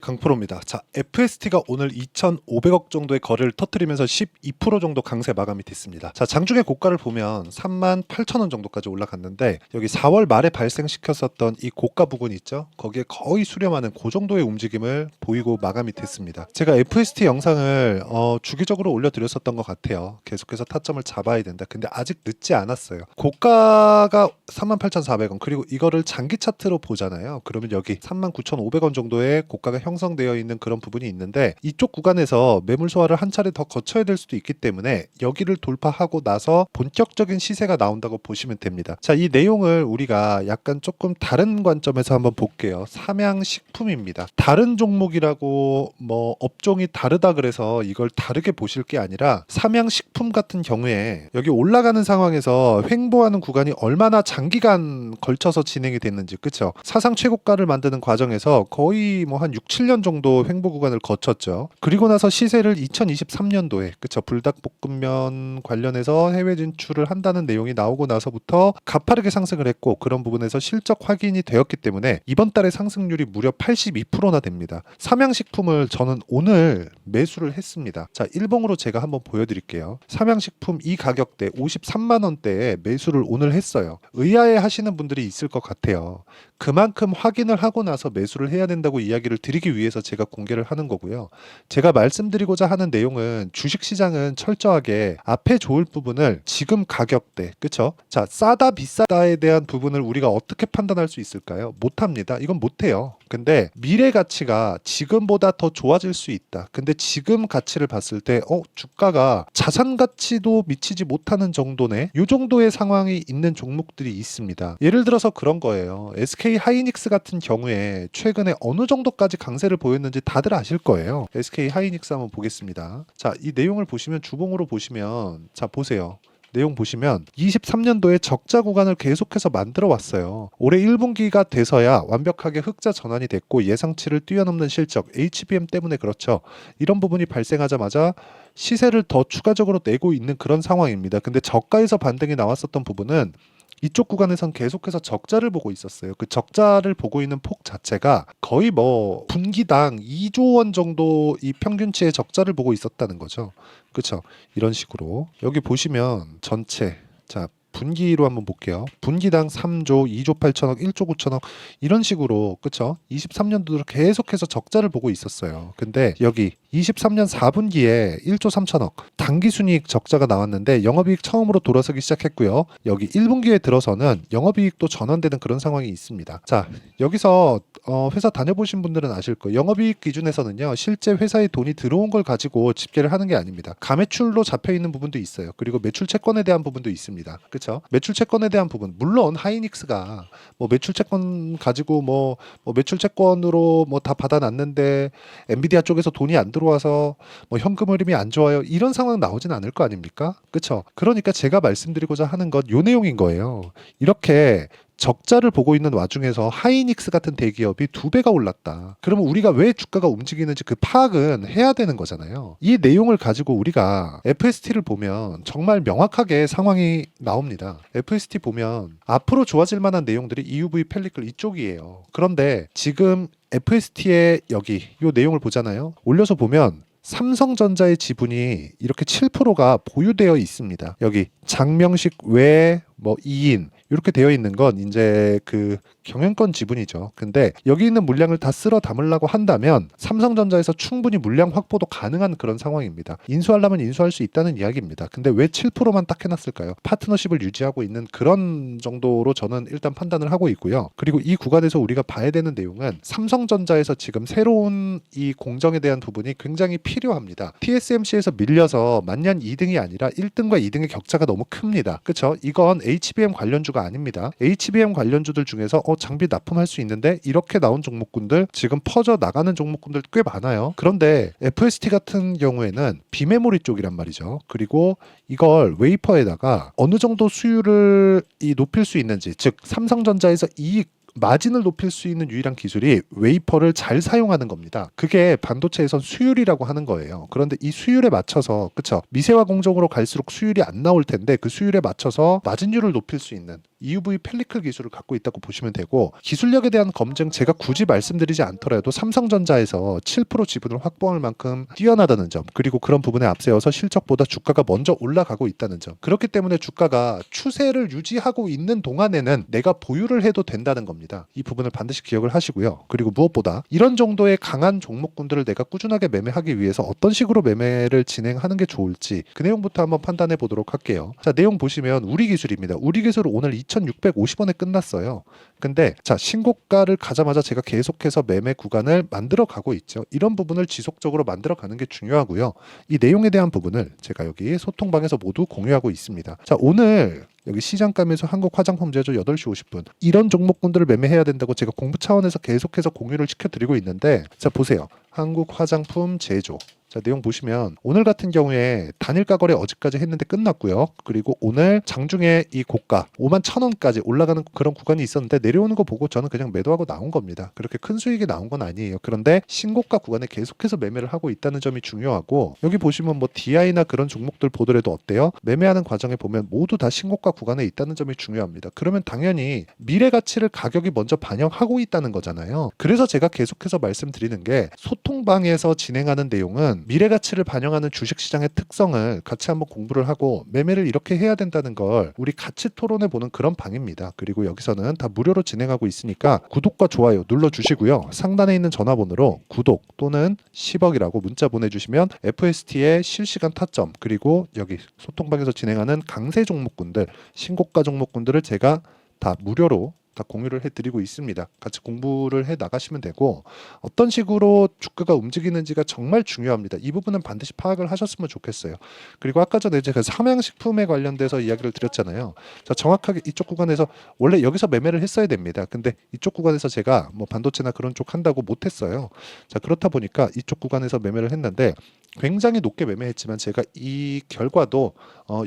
강프로입니다. 자, FST가 오늘 2,500억 정도의 거래를 터뜨리면서 12% 정도 강세 마감이 됐습니다. 자, 장중에 고가를 보면 38,000원 정도까지 올라갔는데 여기 4월 말에 발생시켰었던 이 고가 부근 있죠? 거기에 거의 수렴하는 그 정도의 움직임을 보이고 마감이 됐습니다. 제가 FST 영상을 주기적으로 올려드렸었던 것 같아요. 계속해서 타점을 잡아야 된다. 근데 아직 늦지 않았어요. 고가가 38,400원, 그리고 이거를 장기 차트로 보잖아요. 그러면 여기 39,500원 정도의 고가가 형성되어 있는 그런 부분이 있는데, 이쪽 구간에서 매물 소화를 한 차례 더 거쳐야 될 수도 있기 때문에 여기를 돌파하고 나서 본격적인 시세가 나온다고 보시면 됩니다. 자, 이 내용을 우리가 약간 조금 다른 관점에서 한번 볼게요. 삼양식품입니다. 다른 종목이라고 뭐 업종이 다르다 그래서 이걸 다르게 보실 게 아니라, 삼양식품 같은 경우에 여기 올라가는 상황에서 횡보하는 구간이 얼마나 장기간 걸쳐서 진행이 됐는지, 그쵸? 사상 최고가를 만드는 과정에서 거의 뭐 한 6, 7년 정도 횡보 구간을 거쳤죠. 그리고 나서 시세를 2023년도에, 그쵸? 불닭볶음면 관련해서 해외 진출을 한다는 내용이 나오고 나서부터 가파르게 상승을 했고, 그런 부분에서 실적 확인이 되었기 때문에 이번 달에 상승률이 무려 82%나 됩니다. 삼양식품을 저는 오늘 매수를 했습니다. 자, 일봉으로 제가 한번 보여드릴게요. 삼양식품 이 가격대 53만 원대에 매수를 오늘 했어요. 의아해 하시는 분들이 있을 것 같아요. 그만큼 확인을 하고 나서 매수를 해야 된다고 이야기를 드리기 위해서 제가 공개를 하는 거고요. 제가 말씀드리고자 하는 내용은, 주식시장은 철저하게 앞에 좋을 부분을 지금 가격대, 그쵸? 자, 싸다 비싸다에 대한 부분을 우리가 어떻게 판단할 수 있을까요? 못합니다. 이건 못해요. 근데 미래 가치가 지금보다 더 좋아질 수 있다. 근데 지금 가치를 봤을 때 주가가 자산 가치도 미치지 못하는 정도네, 이 정도의 상황이 있는 종목들이 있습니다. 예를 들어서 그런 거예요. SK 하이닉스 같은 경우에 최근에 어느 정도까지 강세를 보였는지 다들 아실 거예요. SK 하이닉스 한번 보겠습니다. 자, 이 내용을 보시면, 주봉으로 보시면, 자 보세요. 내용 보시면 23년도에 적자 구간을 계속해서 만들어 왔어요. 올해 1분기가 돼서야 완벽하게 흑자 전환이 됐고, 예상치를 뛰어넘는 실적, HBM 때문에 그렇죠. 이런 부분이 발생하자마자 시세를 더 추가적으로 내고 있는 그런 상황입니다. 근데 저가에서 반등이 나왔었던 부분은 이쪽 구간에선 계속해서 적자를 보고 있었어요. 그 적자를 보고 있는 폭 자체가 거의 뭐 분기당 2조 원 정도 이 평균치의 적자를 보고 있었다는 거죠. 그렇죠? 이런 식으로 여기 보시면 전체, 자 분기로 한번 볼게요. 분기당 3조, 2조 8천억, 1조 9천억, 이런 식으로, 그쵸? 23년도로 계속해서 적자를 보고 있었어요. 근데 여기 23년 4분기에 1조 3천억 당기순이익 적자가 나왔는데 영업이익 처음으로 돌아서기 시작했고요. 여기 1분기에 들어서는 영업이익도 전환되는 그런 상황이 있습니다. 자, 여기서 회사 다녀보신 분들은 아실 거예요. 영업이익 기준에서는요, 실제 회사에 돈이 들어온 걸 가지고 집계를 하는 게 아닙니다. 가매출로 잡혀 있는 부분도 있어요. 그리고 매출 채권에 대한 부분도 있습니다. 그렇죠? 매출 채권에 대한 부분, 물론 하이닉스가 뭐 매출 채권 가지고 뭐 매출 채권으로 뭐 다 받아놨는데 엔비디아 쪽에서 돈이 안 들어와서 뭐 현금 흐름이 안 좋아요, 이런 상황 나오진 않을 거 아닙니까? 그렇죠? 그러니까 제가 말씀드리고자 하는 건 요 내용인 거예요. 이렇게 적자를 보고 있는 와중에서 하이닉스 같은 대기업이 2배가 올랐다. 그러면 우리가 왜 주가가 움직이는지 그 파악은 해야 되는 거잖아요. 이 내용을 가지고 우리가 FST를 보면 정말 명확하게 상황이 나옵니다. FST 보면 앞으로 좋아질 만한 내용들이 EUV 펠리클 이쪽이에요. 그런데 지금 FST의 여기 이 내용을 보잖아요. 올려서 보면 삼성전자의 지분이 이렇게 7%가 보유되어 있습니다. 여기 장명식 외 뭐 2인 이렇게 되어 있는 건 이제 그 경영권 지분이죠. 근데 여기 있는 물량을 다 쓸어 담으려고 한다면 삼성전자에서 충분히 물량 확보도 가능한 그런 상황입니다. 인수하려면 인수할 수 있다는 이야기입니다. 근데 왜 7%만 딱 해놨을까요? 파트너십을 유지하고 있는 그런 정도로 저는 일단 판단을 하고 있고요. 그리고 이 구간에서 우리가 봐야 되는 내용은, 삼성전자에서 지금 새로운 이 공정에 대한 부분이 굉장히 필요합니다. TSMC에서 밀려서 만년 2등이 아니라 1등과 2등의 격차가 너무 큽니다. 그렇죠? 이건 HBM 관련주가 아닙니다. HBM 관련주들 중에서 장비 납품할 수 있는데 이렇게 나온 종목군들, 지금 퍼져 나가는 종목군들 꽤 많아요. 그런데 FST 같은 경우에는 비메모리 쪽이란 말이죠. 그리고 이걸 웨이퍼에다가 어느 정도 수율을 높일 수 있는지, 즉 삼성전자에서 이익 마진을 높일 수 있는 유일한 기술이 웨이퍼를 잘 사용하는 겁니다. 그게 반도체에선 수율이라고 하는 거예요. 그런데 이 수율에 맞춰서 그쵸? 미세화 공정으로 갈수록 수율이 안 나올 텐데 그 수율에 맞춰서 마진율을 높일 수 있는 EUV 펠리클 기술을 갖고 있다고 보시면 되고, 기술력에 대한 검증 제가 굳이 말씀드리지 않더라도 삼성전자에서 7% 지분을 확보할 만큼 뛰어나다는 점, 그리고 그런 부분에 앞세워서 실적보다 주가가 먼저 올라가고 있다는 점, 그렇기 때문에 주가가 추세를 유지하고 있는 동안에는 내가 보유를 해도 된다는 겁니다. 이 부분을 반드시 기억을 하시고요. 그리고 무엇보다 이런 정도의 강한 종목군들을 내가 꾸준하게 매매하기 위해서 어떤 식으로 매매를 진행하는 게 좋을지 그 내용부터 한번 판단해 보도록 할게요. 자, 내용 보시면 우리 기술입니다. 우리 기술 오늘 2,650원에 끝났어요. 근데 자, 신고가를 가자마자 제가 계속해서 매매 구간을 만들어 가고 있죠. 이런 부분을 지속적으로 만들어 가는 게 중요하고요. 이 내용에 대한 부분을 제가 여기 소통방에서 모두 공유하고 있습니다. 자, 오늘 여기 시장감에서 한국 화장품 제조 8시 50분 이런 종목군들을 매매해야 된다고 제가 공부 차원에서 계속해서 공유를 시켜드리고 있는데, 자 보세요. 한국 화장품 제조, 자 내용 보시면 오늘 같은 경우에 단일가 거래 어제까지 했는데 끝났고요. 그리고 오늘 장중에 이 고가 51,000원까지 올라가는 그런 구간이 있었는데 내려오는 거 보고 저는 그냥 매도하고 나온 겁니다. 그렇게 큰 수익이 나온 건 아니에요. 그런데 신고가 구간에 계속해서 매매를 하고 있다는 점이 중요하고, 여기 보시면 뭐 DI나 그런 종목들 보더라도 어때요? 매매하는 과정에 보면 모두 다 신고가 구간에 있다는 점이 중요합니다. 그러면 당연히 미래 가치를 가격이 먼저 반영하고 있다는 거잖아요. 그래서 제가 계속해서 말씀드리는 게, 소통방에서 진행하는 내용은 미래 가치를 반영하는 주식시장의 특성을 같이 한번 공부를 하고 매매를 이렇게 해야 된다는 걸 우리 같이 토론해 보는 그런 방입니다. 그리고 여기서는 다 무료로 진행하고 있으니까 구독과 좋아요 눌러주시고요. 상단에 있는 전화번호로 구독 또는 10억이라고 문자 보내주시면 FST의 실시간 타점, 그리고 여기 소통방에서 진행하는 강세 종목군들, 신고가 종목군들을 제가 다 무료로 다 공유를 해드리고 있습니다. 같이 공부를 해 나가시면 되고, 어떤 식으로 주가가 움직이는지가 정말 중요합니다. 이 부분은 반드시 파악을 하셨으면 좋겠어요. 그리고 아까 전에 제가 삼양식품에 관련돼서 이야기를 드렸잖아요. 자, 정확하게 이쪽 구간에서 원래 여기서 매매를 했어야 됩니다. 근데 이쪽 구간에서 제가 뭐 반도체나 그런 쪽 한다고 못했어요. 자, 그렇다 보니까 이쪽 구간에서 매매를 했는데 굉장히 높게 매매했지만 제가 이 결과도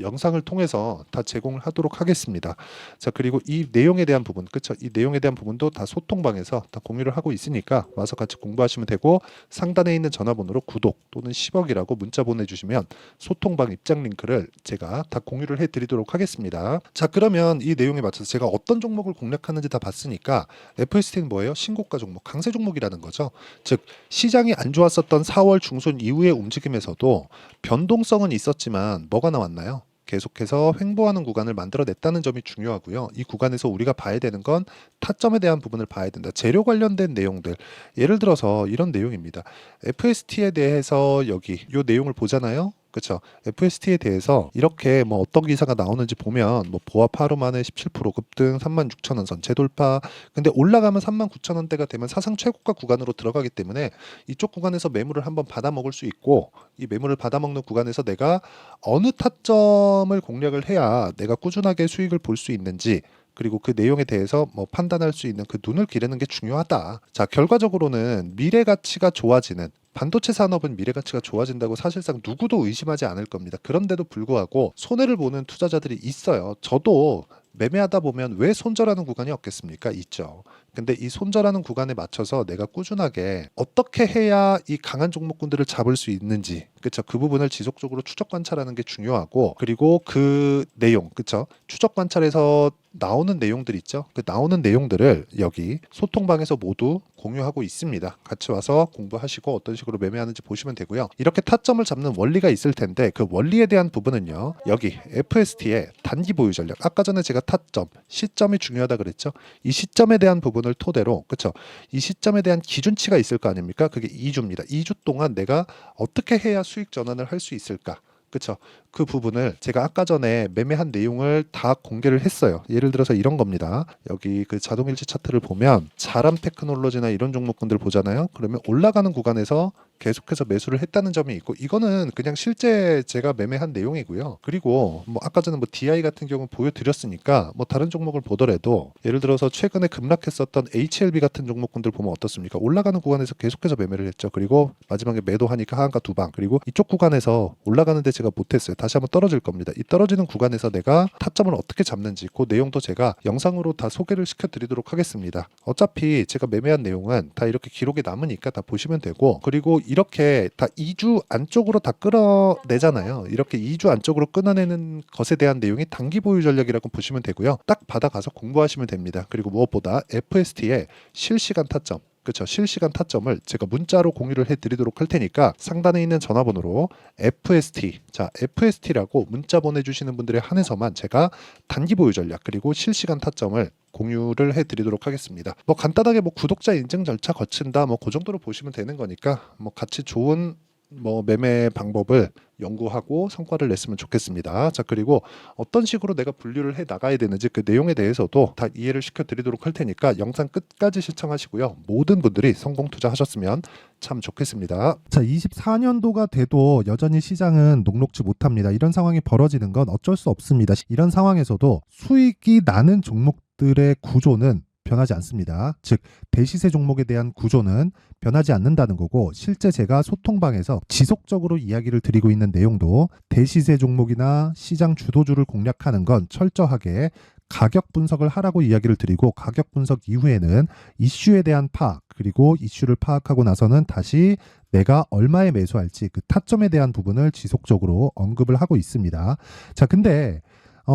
영상을 통해서 다 제공을 하도록 하겠습니다. 자, 그리고 이 내용에 대한 부분, 그쵸? 이 내용에 대한 부분도 다 소통방에서 다 공유를 하고 있으니까 와서 같이 공부하시면 되고, 상단에 있는 전화번호로 구독 또는 10억이라고 문자 보내주시면 소통방 입장 링크를 제가 다 공유를 해드리도록 하겠습니다. 자, 그러면 이 내용에 맞춰서 제가 어떤 종목을 공략하는지 다 봤으니까 FST는 뭐예요? 신고가 종목, 강세 종목이라는 거죠. 즉 시장이 안 좋았었던 4월 중순 이후의 움직임에서도 변동성은 있었지만 뭐가 나왔나요? 계속해서 횡보하는 구간을 만들어냈다는 점이 중요하고요. 이 구간에서 우리가 봐야 되는 건 타점에 대한 부분을 봐야 된다. 재료 관련된 내용들, 예를 들어서 이런 내용입니다. FST에 대해서 여기 이 내용을 보잖아요. 그렇죠. FST에 대해서 이렇게 뭐 어떤 기사가 나오는지 보면 뭐 보합 하루 만에 17% 급등, 36,000원 선 재돌파. 근데 올라가면 39,000원대가 되면 사상 최고가 구간으로 들어가기 때문에 이쪽 구간에서 매물을 한번 받아 먹을 수 있고, 이 매물을 받아 먹는 구간에서 내가 어느 타점을 공략을 해야 내가 꾸준하게 수익을 볼 수 있는지, 그리고 그 내용에 대해서 뭐 판단할 수 있는 그 눈을 기르는 게 중요하다. 자, 결과적으로는 미래 가치가 좋아지는, 반도체 산업은 미래 가치가 좋아진다고 사실상 누구도 의심하지 않을 겁니다. 그런데도 불구하고 손해를 보는 투자자들이 있어요. 저도 매매하다 보면 왜 손절하는 구간이 없겠습니까? 있죠. 근데 이 손절하는 구간에 맞춰서 내가 꾸준하게 어떻게 해야 이 강한 종목군들을 잡을 수 있는지, 그쵸? 그 부분을 지속적으로 추적 관찰하는 게 중요하고, 그리고 그 내용, 그쵸? 추적 관찰에서 나오는 내용들 있죠? 그 나오는 내용들을 여기 소통방에서 모두 공유하고 있습니다. 같이 와서 공부하시고 어떤 식으로 매매하는지 보시면 되고요. 이렇게 타점을 잡는 원리가 있을 텐데 그 원리에 대한 부분은요, 여기 FST의 단기 보유 전략, 아까 전에 제가 타점, 시점이 중요하다 그랬죠? 이 시점에 대한 부분을 토대로, 그쵸? 이 시점에 대한 기준치가 있을 거 아닙니까? 그게 2주입니다. 2주 동안 내가 어떻게 해야 수익 전환을 할 수 있을까? 그쵸? 그 부분을 제가 아까 전에 매매한 내용을 다 공개를 했어요. 예를 들어서 이런 겁니다. 여기 그 자동일치 차트를 보면 자람 테크놀로지나 이런 종목군들 보잖아요. 그러면 올라가는 구간에서 계속해서 매수를 했다는 점이 있고, 이거는 그냥 실제 제가 매매한 내용이고요. 그리고 뭐 아까 전에 뭐 DI 같은 경우 보여드렸으니까 뭐 다른 종목을 보더라도 예를 들어서 최근에 급락했었던 HLB 같은 종목군들 보면 어떻습니까? 올라가는 구간에서 계속해서 매매를 했죠. 그리고 마지막에 매도하니까 하한가 두 방. 그리고 이쪽 구간에서 올라가는데 제가 못했어요. 다시 한번 떨어질 겁니다. 이 떨어지는 구간에서 내가 타점을 어떻게 잡는지 그 내용도 제가 영상으로 다 소개를 시켜드리도록 하겠습니다. 어차피 제가 매매한 내용은 다 이렇게 기록에 남으니까 다 보시면 되고, 그리고 이렇게 다 2주 안쪽으로 다 끌어내잖아요. 이렇게 2주 안쪽으로 끊어내는 것에 대한 내용이 단기 보유 전략이라고 보시면 되고요. 딱 받아가서 공부하시면 됩니다. 그리고 무엇보다 FST의 실시간 타점, 그렇죠. 실시간 타점을 제가 문자로 공유를 해드리도록 할 테니까 상단에 있는 전화번호로 FST, 자 FST라고 문자 보내주시는 분들에 한해서만 제가 단기 보유 전략 그리고 실시간 타점을 공유를 해드리도록 하겠습니다. 뭐 간단하게 뭐 구독자 인증 절차 거친다 뭐 그 정도로 보시면 되는 거니까 뭐 같이 좋은 뭐 매매 방법을 연구하고 성과를 냈으면 좋겠습니다. 자, 그리고 어떤 식으로 내가 분류를 해 나가야 되는지 그 내용에 대해서도 다 이해를 시켜드리도록 할 테니까 영상 끝까지 시청하시고요. 모든 분들이 성공 투자하셨으면 참 좋겠습니다. 자, 24년도가 돼도 여전히 시장은 녹록지 못합니다. 이런 상황이 벌어지는 건 어쩔 수 없습니다. 이런 상황에서도 수익이 나는 종목들의 구조는 변하지 않습니다. 즉 대시세 종목에 대한 구조는 변하지 않는다는 거고, 실제 제가 소통방에서 지속적으로 이야기를 드리고 있는 내용도 대시세 종목이나 시장 주도주를 공략하는 건 철저하게 가격 분석을 하라고 이야기를 드리고, 가격 분석 이후에는 이슈에 대한 파악, 그리고 이슈를 파악하고 나서는 다시 내가 얼마에 매수할지 그 타점에 대한 부분을 지속적으로 언급을 하고 있습니다. 자, 근데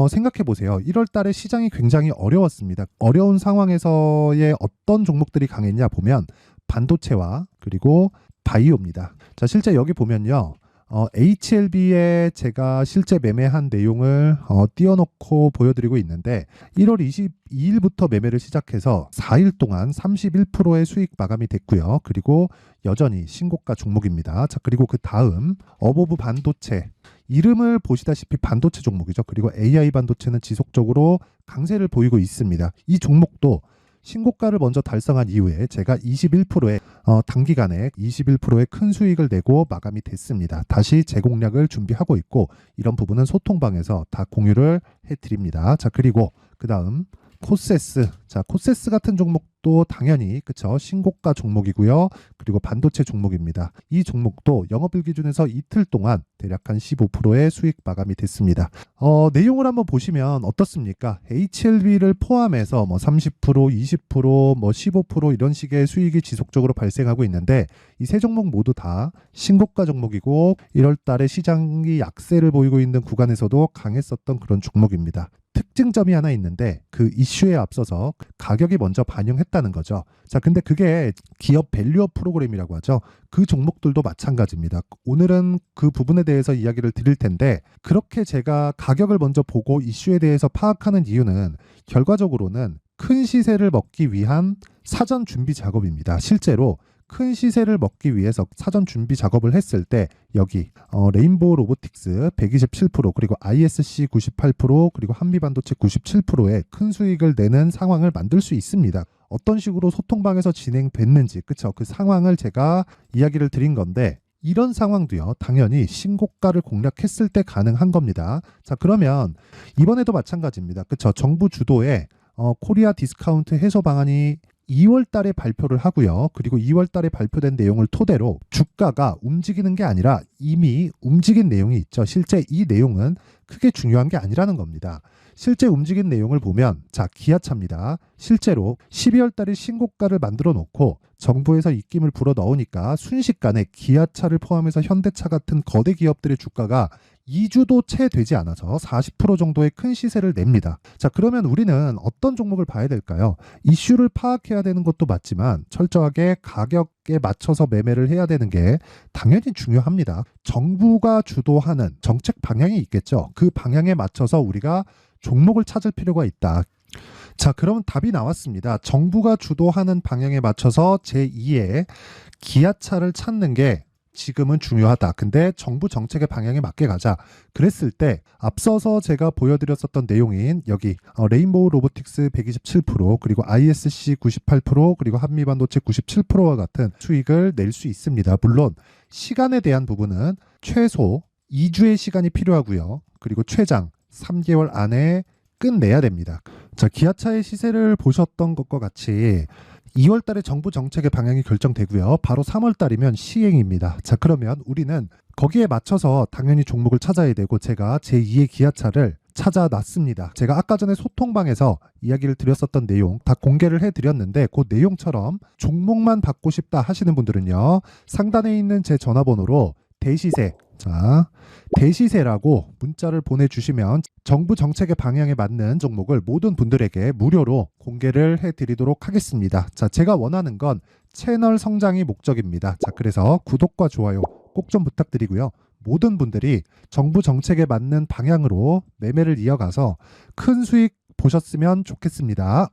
생각해 보세요. 1월 달에 시장이 굉장히 어려웠습니다. 어려운 상황에서의 어떤 종목들이 강했냐 보면 반도체와 그리고 바이오입니다. 자, 실제 여기 보면요. HLB에 제가 실제 매매한 내용을 띄워놓고 보여드리고 있는데, 1월 22일부터 매매를 시작해서 4일 동안 31%의 수익 마감이 됐고요. 그리고 여전히 신고가 종목입니다. 자, 그리고 그 다음 어보브 반도체, 이름을 보시다시피 반도체 종목이죠. 그리고 AI 반도체는 지속적으로 강세를 보이고 있습니다. 이 종목도 신고가를 먼저 달성한 이후에 제가 21%의 단기간에 21%의 큰 수익을 내고 마감이 됐습니다. 다시 재공략을 준비하고 있고, 이런 부분은 소통방에서 다 공유를 해드립니다. 자, 그리고 그 다음 코세스. 자, 코세스 같은 종목도 당연히 그쵸, 신고가 종목이고요. 그리고 반도체 종목입니다. 이 종목도 영업일 기준에서 이틀 동안 대략 한 15%의 수익 마감이 됐습니다. 내용을 한번 보시면 어떻습니까? HLB를 포함해서 뭐 30%, 20%, 뭐 15% 이런 식의 수익이 지속적으로 발생하고 있는데, 이 세 종목 모두 다 신고가 종목이고 1월 달에 시장이 약세를 보이고 있는 구간에서도 강했었던 그런 종목입니다. 특징점이 하나 있는데 그 이슈에 앞서서 가격이 먼저 반영했다는 거죠. 자, 근데 그게 기업 밸류업 프로그램이라고 하죠. 그 종목들도 마찬가지입니다. 오늘은 그 부분에 대해서 이야기를 드릴 텐데, 그렇게 제가 가격을 먼저 보고 이슈에 대해서 파악하는 이유는 결과적으로는 큰 시세를 먹기 위한 사전 준비 작업입니다. 실제로 큰 시세를 먹기 위해서 사전 준비 작업을 했을 때 여기 레인보우 로보틱스 127%, 그리고 ISC 98%, 그리고 한미반도체 97%의 큰 수익을 내는 상황을 만들 수 있습니다. 어떤 식으로 소통방에서 진행됐는지, 그쵸? 그 상황을 제가 이야기를 드린 건데, 이런 상황도요, 당연히 신고가를 공략했을 때 가능한 겁니다. 자, 그러면 이번에도 마찬가지입니다. 그쵸? 정부 주도의 코리아 디스카운트 해소 방안이 2월 달에 발표를 하고요. 그리고 2월 달에 발표된 내용을 토대로 주가가 움직이는 게 아니라 이미 움직인 내용이 있죠. 실제 이 내용은 크게 중요한 게 아니라는 겁니다. 실제 움직인 내용을 보면, 자, 기아차입니다. 실제로 12월 달에 신고가를 만들어 놓고 정부에서 입김을 불어 넣으니까 순식간에 기아차를 포함해서 현대차 같은 거대 기업들의 주가가 2주도 채 되지 않아서 40% 정도의 큰 시세를 냅니다. 자, 그러면 우리는 어떤 종목을 봐야 될까요? 이슈를 파악해야 되는 것도 맞지만 철저하게 가격에 맞춰서 매매를 해야 되는 게 당연히 중요합니다. 정부가 주도하는 정책 방향이 있겠죠. 그 방향에 맞춰서 우리가 종목을 찾을 필요가 있다. 자, 그럼 답이 나왔습니다. 정부가 주도하는 방향에 맞춰서 제2의 기아차를 찾는 게 지금은 중요하다. 근데 정부 정책의 방향에 맞게 가자. 그랬을 때 앞서서 제가 보여드렸었던 내용인 여기 레인보우 로보틱스 127% 그리고 ISC 98% 그리고 한미반도체 97%와 같은 수익을 낼 수 있습니다. 물론 시간에 대한 부분은 최소 2주의 시간이 필요하고요. 그리고 최장 3개월 안에 끝내야 됩니다. 자, 기아차의 시세를 보셨던 것과 같이 2월 달에 정부 정책의 방향이 결정되고요. 바로 3월 달이면 시행입니다. 자, 그러면 우리는 거기에 맞춰서 당연히 종목을 찾아야 되고 제가 제2의 기아차를 찾아놨습니다. 제가 아까 전에 소통방에서 이야기를 드렸었던 내용 다 공개를 해드렸는데 그 내용처럼 종목만 받고 싶다 하시는 분들은요. 상단에 있는 제 전화번호로 대시세, 자, 대시세라고 문자를 보내주시면 정부 정책의 방향에 맞는 종목을 모든 분들에게 무료로 공개를 해드리도록 하겠습니다. 자, 제가 원하는 건 채널 성장이 목적입니다. 자, 그래서 구독과 좋아요 꼭 좀 부탁드리고요. 모든 분들이 정부 정책에 맞는 방향으로 매매를 이어가서 큰 수익 보셨으면 좋겠습니다.